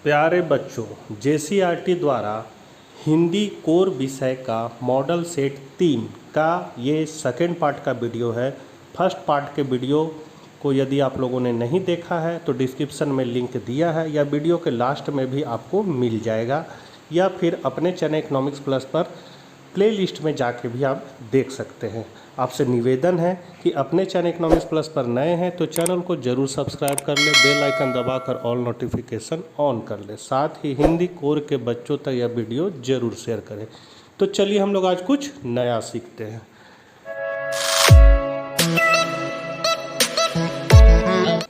प्यारे बच्चों, जेसीईआरटी द्वारा हिंदी कोर विषय का मॉडल सेट 3 का ये सेकेंड पार्ट का वीडियो है। फर्स्ट पार्ट के वीडियो को यदि आप लोगों ने नहीं देखा है तो डिस्क्रिप्शन में लिंक दिया है या वीडियो के लास्ट में भी आपको मिल जाएगा, या फिर अपने चैनल इकोनॉमिक्स प्लस पर प्लेलिस्ट में जाके भी आप देख सकते हैं। आपसे निवेदन है कि अपने चैनल इकोनॉमिक्स प्लस पर नए हैं तो चैनल को जरूर सब्सक्राइब कर ले, बेल आइकन दबाकर ऑल नोटिफिकेशन ऑन कर ले, साथ ही हिंदी कोर के बच्चों तक यह वीडियो जरूर शेयर करें। तो चलिए हम लोग आज कुछ नया सीखते हैं।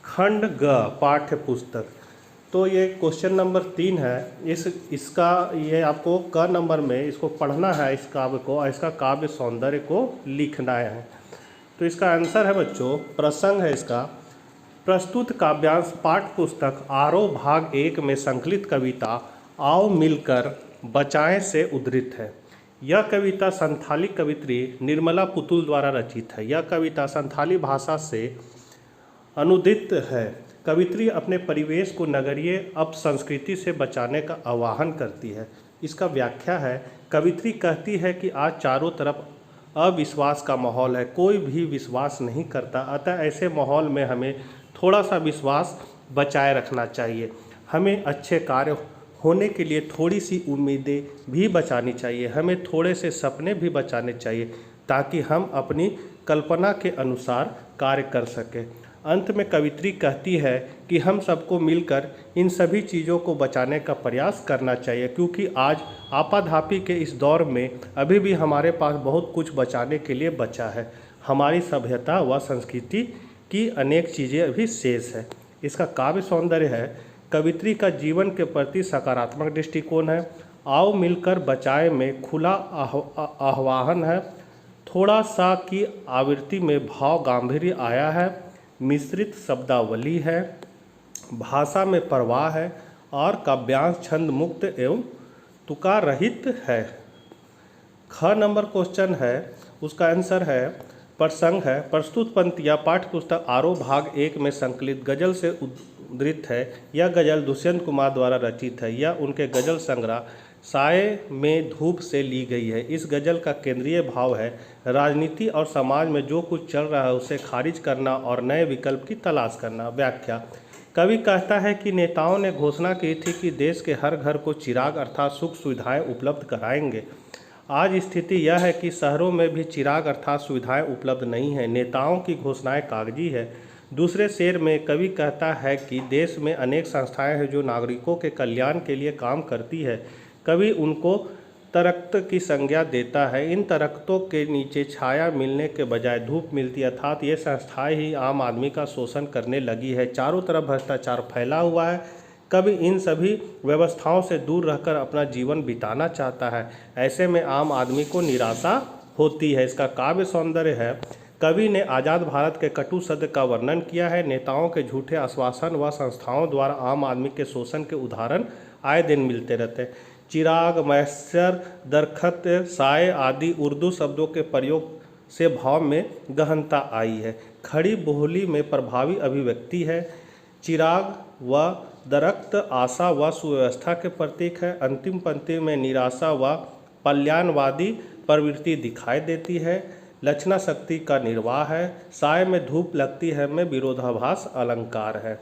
खंड ग पाठ्य पुस्तक। तो ये क्वेश्चन नंबर 3 है। इसका ये आपको क नंबर में इसको पढ़ना है, इस काव्य को, इसका काव्य सौंदर्य को लिखना है। तो इसका आंसर है बच्चों, प्रसंग है इसका, प्रस्तुत काव्यांश पाठ्य पुस्तक आरोह भाग 1 में संकलित कविता आओ मिलकर बचाएं से उद्धृत है। यह कविता संथाली कवित्री निर्मला पुतुल द्वारा रचित है। यह कविता संथाली भाषा से अनुदित है। कवित्री अपने परिवेश को नगरीय अपसंस्कृति से बचाने का आह्वान करती है। इसका व्याख्या है, कवित्री कहती है कि आज चारों तरफ अविश्वास का माहौल है, कोई भी विश्वास नहीं करता, अतः ऐसे माहौल में हमें थोड़ा सा विश्वास बचाए रखना चाहिए। हमें अच्छे कार्य होने के लिए थोड़ी सी उम्मीदें भी बचानी चाहिए, हमें थोड़े से सपने भी बचाने चाहिए ताकि हम अपनी कल्पना के अनुसार कार्य कर सकें। अंत में कवित्री कहती है कि हम सबको मिलकर इन सभी चीज़ों को बचाने का प्रयास करना चाहिए, क्योंकि आज आपाधापी के इस दौर में अभी भी हमारे पास बहुत कुछ बचाने के लिए बचा है। हमारी सभ्यता व संस्कृति की अनेक चीज़ें अभी शेष है। इसका काव्य सौंदर्य है, कवित्री का जीवन के प्रति सकारात्मक दृष्टिकोण है। आओ मिलकर बचाए में खुला आह्वान है। थोड़ा सा की आवृत्ति में भाव गांधीर्य आया है, मिश्रित शब्दावली है, भाषा में प्रवाह है और काव्यांश छंद मुक्त एवं तुकार रहित है। ख नंबर क्वेश्चन है, उसका आंसर है, प्रसंग है, प्रस्तुत पंक्तियाँ पाठ्य पुस्तक आरोह भाग 1 में संकलित गजल से उद्धृत है। यह गजल दुष्यंत कुमार द्वारा रचित है। यह उनके गजल संग्रह साये में धूप से ली गई है। इस गजल का केंद्रीय भाव है राजनीति और समाज में जो कुछ चल रहा है उसे खारिज करना और नए विकल्प की तलाश करना। व्याख्या, कवि कहता है कि नेताओं ने घोषणा की थी कि देश के हर घर को चिराग अर्थात सुख सुविधाएं उपलब्ध कराएंगे। आज स्थिति यह है कि शहरों में भी चिराग अर्थात सुविधाएं उपलब्ध नहीं है। नेताओं की घोषणाएं कागजी है। दूसरे शेर में कवि कहता है कि देश में अनेक संस्थाएं हैं जो नागरिकों के कल्याण के लिए काम करती है। कवि उनको तरक्त की संज्ञा देता है। इन तरक्तों के नीचे छाया मिलने के बजाय धूप मिलती है, अर्थात ये संस्थाएं ही आम आदमी का शोषण करने लगी है। चारों तरफ भ्रष्टाचार फैला हुआ है। कवि इन सभी व्यवस्थाओं से दूर रहकर अपना जीवन बिताना चाहता है। ऐसे में आम आदमी को निराशा होती है। इसका काव्य सौंदर्य है, कवि ने आज़ाद भारत के कटु सत्य का वर्णन किया है। नेताओं के झूठे आश्वासन व संस्थाओं द्वारा आम आदमी के शोषण के उदाहरण आए दिन मिलते रहते हैं। चिराग, मैसर, दरखत, साए आदि उर्दू शब्दों के प्रयोग से भाव में गहनता आई है। खड़ी बोली में प्रभावी अभिव्यक्ति है। चिराग व दरख्त आशा व सुव्यवस्था के प्रतीक है। अंतिम पंक्ति में निराशा व कल्याणवादी प्रवृत्ति दिखाई देती है। लक्षणा शक्ति का निर्वाह है। साय में धूप लगती है में विरोधाभास अलंकार है।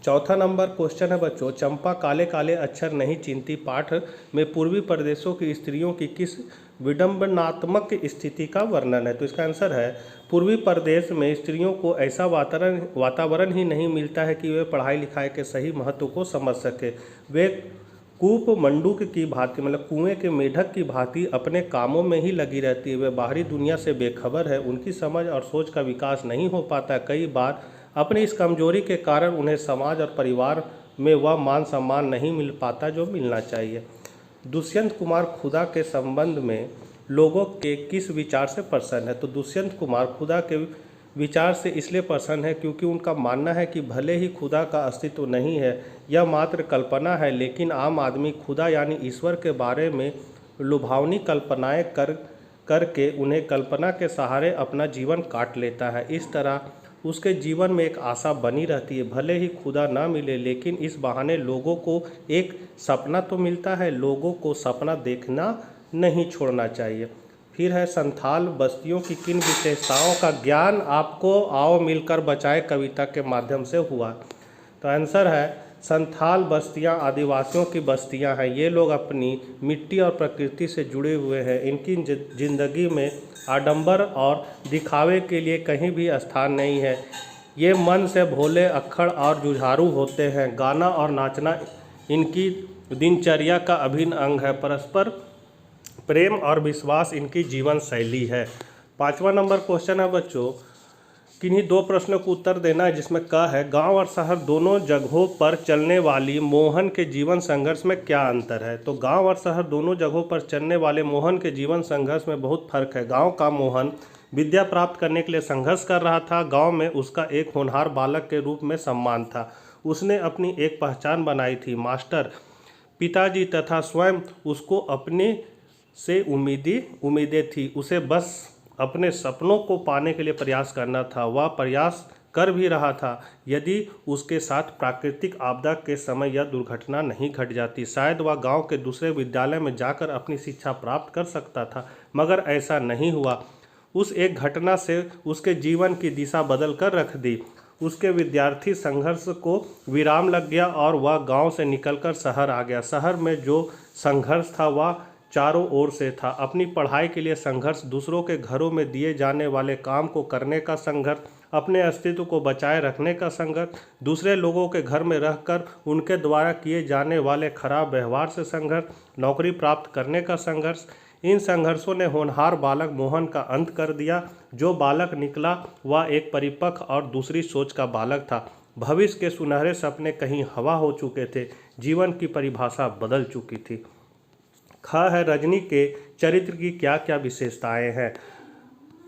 चौथा नंबर क्वेश्चन है बच्चों, चंपा काले काले अक्षर नहीं चिंती पाठ में पूर्वी प्रदेशों की स्त्रियों की किस विडंबनात्मक स्थिति का वर्णन है। तो इसका आंसर है, पूर्वी प्रदेश में स्त्रियों को ऐसा वातावरण ही नहीं मिलता है कि वे पढ़ाई लिखाई के सही महत्व को समझ सके। वे कूप मंडूक की भांति, मतलब कुएं के मेढक की भांति अपने कामों में ही लगी रहती है। वे बाहरी दुनिया से बेखबर है। उनकी समझ और सोच का विकास नहीं हो पाता। कई बार अपनी इस कमजोरी के कारण उन्हें समाज और परिवार में वह मान सम्मान नहीं मिल पाता जो मिलना चाहिए। दुष्यंत कुमार खुदा के संबंध में लोगों के किस विचार से प्रसन्न है। तो दुष्यंत कुमार खुदा के विचार से इसलिए प्रसन्न है क्योंकि उनका मानना है कि भले ही खुदा का अस्तित्व नहीं है, यह मात्र कल्पना है, लेकिन आम आदमी खुदा यानी ईश्वर के बारे में लुभावनी कल्पनाएं करके उन्हें कल्पना के सहारे अपना जीवन काट लेता है। इस तरह उसके जीवन में एक आशा बनी रहती है। भले ही खुदा ना मिले, लेकिन इस बहाने लोगों को एक सपना तो मिलता है। लोगों को सपना देखना नहीं छोड़ना चाहिए। फिर है संथाल बस्तियों की किन विशेषताओं का ज्ञान आपको आओ मिलकर बचाए कविता के माध्यम से हुआ। तो आंसर है संथाल बस्तियां आदिवासियों की बस्तियां हैं। ये लोग अपनी मिट्टी और प्रकृति से जुड़े हुए हैं। इनकी जिंदगी में आडंबर और दिखावे के लिए कहीं भी स्थान नहीं है। ये मन से भोले, अक्खड़ और जुझारू होते हैं। गाना और नाचना इनकी दिनचर्या का अभिन्न अंग है। परस्पर प्रेम और विश्वास इनकी जीवन शैली है। 5वां नंबर क्वेश्चन है बच्चों, किन्हीं दो प्रश्नों को उत्तर देना है, जिसमें क है गांव और शहर दोनों जगहों पर चलने वाली मोहन के जीवन संघर्ष में क्या अंतर है। तो गांव और शहर दोनों जगहों पर चलने वाले मोहन के जीवन संघर्ष में बहुत फर्क है। गांव का मोहन विद्या प्राप्त करने के लिए संघर्ष कर रहा था। गांव में उसका एक होनहार बालक के रूप में सम्मान था। उसने अपनी एक पहचान बनाई थी। मास्टर, पिताजी तथा स्वयं उसको अपने से उम्मीदें थी। उसे बस अपने सपनों को पाने के लिए प्रयास करना था। वह प्रयास कर भी रहा था। यदि उसके साथ प्राकृतिक आपदा के समय यह दुर्घटना नहीं घट जाती, शायद वह गांव के दूसरे विद्यालय में जाकर अपनी शिक्षा प्राप्त कर सकता था, मगर ऐसा नहीं हुआ। उस एक घटना से उसके जीवन की दिशा बदल कर रख दी। उसके विद्यार्थी संघर्ष को विराम लग गया और वह गांव से निकलकर शहर आ गया। शहर में जो संघर्ष था वह चारों ओर से था। अपनी पढ़ाई के लिए संघर्ष, दूसरों के घरों में दिए जाने वाले काम को करने का संघर्ष, अपने अस्तित्व को बचाए रखने का संघर्ष, दूसरे लोगों के घर में रहकर उनके द्वारा किए जाने वाले खराब व्यवहार से संघर्ष, नौकरी प्राप्त करने का संघर्ष। इन संघर्षों ने होनहार बालक मोहन का अंत कर दिया। जो बालक निकला वह एक परिपक्व और दूसरी सोच का बालक था। भविष्य के सुनहरे सपने कहीं हवा हो चुके थे। जीवन की परिभाषा बदल चुकी थी। ख है रजनी के चरित्र की क्या क्या विशेषताएं हैं।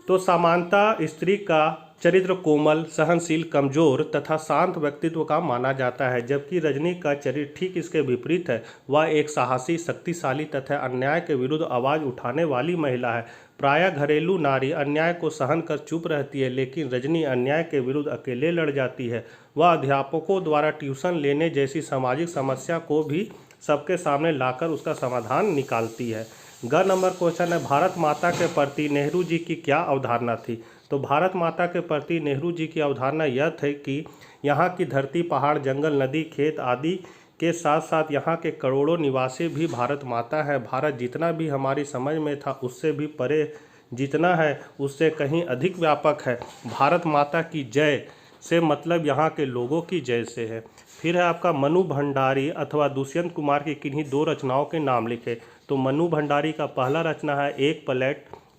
तो सामान्यतः स्त्री का चरित्र कोमल, सहनशील, कमजोर तथा शांत व्यक्तित्व का माना जाता है, जबकि रजनी का चरित्र ठीक इसके विपरीत है। वह एक साहसी, शक्तिशाली तथा अन्याय के विरुद्ध आवाज उठाने वाली महिला है। प्रायः घरेलू नारी अन्याय को सहन कर चुप रहती है, लेकिन रजनी अन्याय के विरुद्ध अकेले लड़ जाती है। वह अध्यापकों द्वारा ट्यूशन लेने जैसी सामाजिक समस्या को भी सबके सामने लाकर उसका समाधान निकालती है। ग नंबर क्वेश्चन है, भारत माता के प्रति नेहरू जी की क्या अवधारणा थी। तो भारत माता के प्रति नेहरू जी की अवधारणा यह थी कि यहाँ की धरती, पहाड़, जंगल, नदी, खेत आदि के साथ साथ यहाँ के करोड़ों निवासी भी भारत माता है। भारत जितना भी हमारी समझ में था उससे भी परे, जितना है उससे कहीं अधिक व्यापक है। भारत माता की जय से मतलब यहाँ के लोगों की जय से है। फिर है आपका मनु भंडारी अथवा दुष्यंत कुमार की किन्हीं दो रचनाओं के नाम लिखे। तो मनु भंडारी का पहला रचना है एक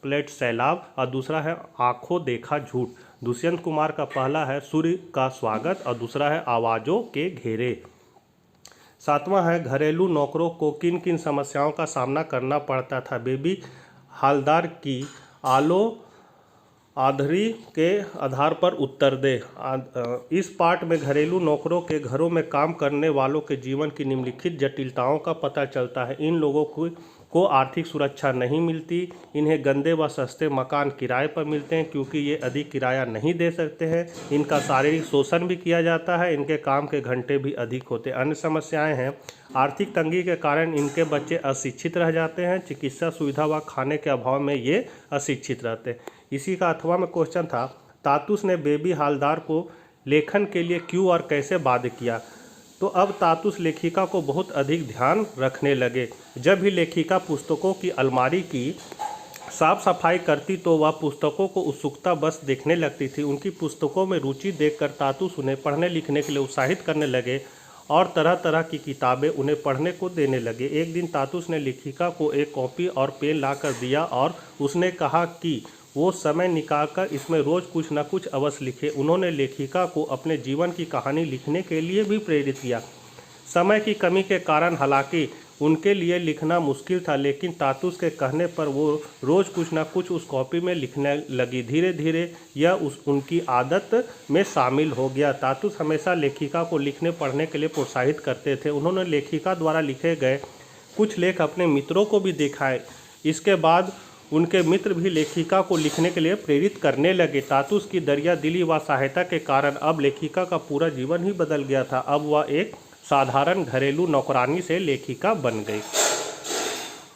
प्लेट सैलाब और दूसरा है आंखों देखा झूठ। दुष्यंत कुमार का पहला है सूर्य का स्वागत और दूसरा है आवाज़ों के घेरे। 7वां है घरेलू नौकरों को किन किन समस्याओं का सामना करना पड़ता था। बेबी हालदार की आलो आधरी के आधार पर उत्तर दे। इस पाठ में घरेलू नौकरों के घरों में काम करने वालों के जीवन की निम्नलिखित जटिलताओं का पता चलता है। इन लोगों को आर्थिक सुरक्षा नहीं मिलती। इन्हें गंदे व सस्ते मकान किराए पर मिलते हैं क्योंकि ये अधिक किराया नहीं दे सकते हैं। इनका शारीरिक शोषण भी किया जाता है। इनके काम के घंटे भी अधिक होते हैं। अन्य समस्याएं हैं, आर्थिक तंगी के कारण इनके बच्चे अशिक्षित रह जाते हैं। चिकित्सा सुविधा व खाने के अभाव में ये अशिक्षित रहते हैं। इसी का 8वां में क्वेश्चन था, तातुस ने बेबी हालदार को लेखन के लिए क्यों और कैसे बाध्य किया। तो अब तातुस लेखिका को बहुत अधिक ध्यान रखने लगे। जब भी लेखिका पुस्तकों की अलमारी की साफ सफाई करती तो वह पुस्तकों को उत्सुकता बस देखने लगती थी। उनकी पुस्तकों में रुचि देखकर तातुस उन्हें पढ़ने लिखने के लिए उत्साहित करने लगे और तरह तरह की किताबें उन्हें पढ़ने को देने लगे। एक दिन तातुस ने लेखिका को एक कॉपी और पेन लाकर दिया और उसने कहा कि वो समय निकालकर इसमें रोज़ कुछ न कुछ अवश्य लिखे। उन्होंने लेखिका को अपने जीवन की कहानी लिखने के लिए भी प्रेरित किया। समय की कमी के कारण हालांकि उनके लिए लिखना मुश्किल था, लेकिन तातुस के कहने पर वो रोज़ कुछ न कुछ उस कॉपी में लिखने लगी। धीरे धीरे यह उनकी आदत में शामिल हो गया। तातुस हमेशा लेखिका को लिखने पढ़ने के लिए प्रोत्साहित करते थे। उन्होंने लेखिका द्वारा लिखे गए कुछ लेख अपने मित्रों को भी दिखाए। इसके बाद उनके मित्र भी लेखिका को लिखने के लिए प्रेरित करने लगे। तातुस की दरिया दिली व सहायता के कारण अब लेखिका का पूरा जीवन ही बदल गया था। अब वह एक साधारण घरेलू नौकरानी से लेखिका बन गई।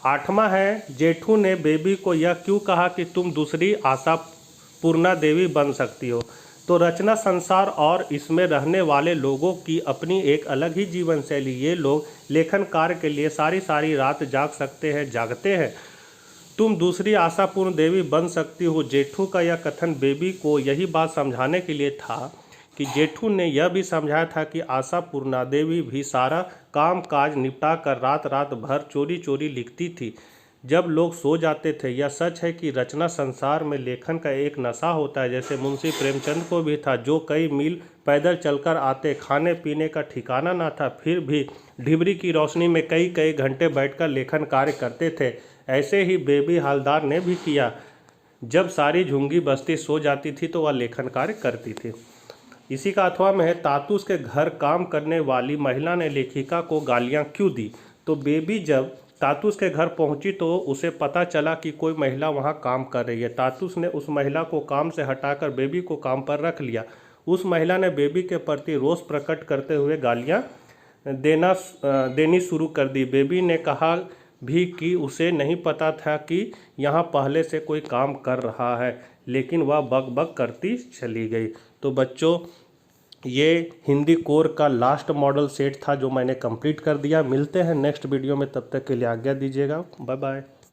8वां है, जेठू ने बेबी को यह क्यों कहा कि तुम दूसरी आशापूर्णा देवी बन सकती हो। तो रचना संसार और इसमें रहने वाले लोगों की अपनी एक अलग ही जीवन शैली। ये लोग लेखन कार्य के लिए सारी सारी रात जागते हैं। तुम दूसरी आशापूर्ण देवी बन सकती हो। जेठू का यह कथन बेबी को यही बात समझाने के लिए था कि जेठू ने यह भी समझाया था कि आशापूर्णा देवी भी सारा काम काज निपटा कर रात रात भर चोरी चोरी लिखती थी जब लोग सो जाते थे। यह सच है कि रचना संसार में लेखन का एक नशा होता है, जैसे मुंशी प्रेमचंद को भी था, जो कई मील पैदल चलकर आते, खाने पीने का ठिकाना ना था, फिर भी ढिबरी की रोशनी में कई कई घंटे बैठकर लेखन कार्य करते थे। ऐसे ही बेबी हालदार ने भी किया। जब सारी झुंगी बस्ती सो जाती थी तो वह लेखन कार्य करती थी। इसी का 8वां में है, तातुस के घर काम करने वाली महिला ने लेखिका को गालियां क्यों दी। तो बेबी जब तातुस के घर पहुंची तो उसे पता चला कि कोई महिला वहां काम कर रही है। तातुस ने उस महिला को काम से हटाकर बेबी को काम पर रख लिया। उस महिला ने बेबी के प्रति रोष प्रकट करते हुए गालियां देनी शुरू कर दी। बेबी ने कहा भी कि उसे नहीं पता था कि यहाँ पहले से कोई काम कर रहा है, लेकिन वह बक बक करती चली गई। तो बच्चों, ये हिंदी कोर का लास्ट मॉडल सेट था जो मैंने कंप्लीट कर दिया। मिलते हैं नेक्स्ट वीडियो में, तब तक के लिए आज्ञा दीजिएगा। Bye bye.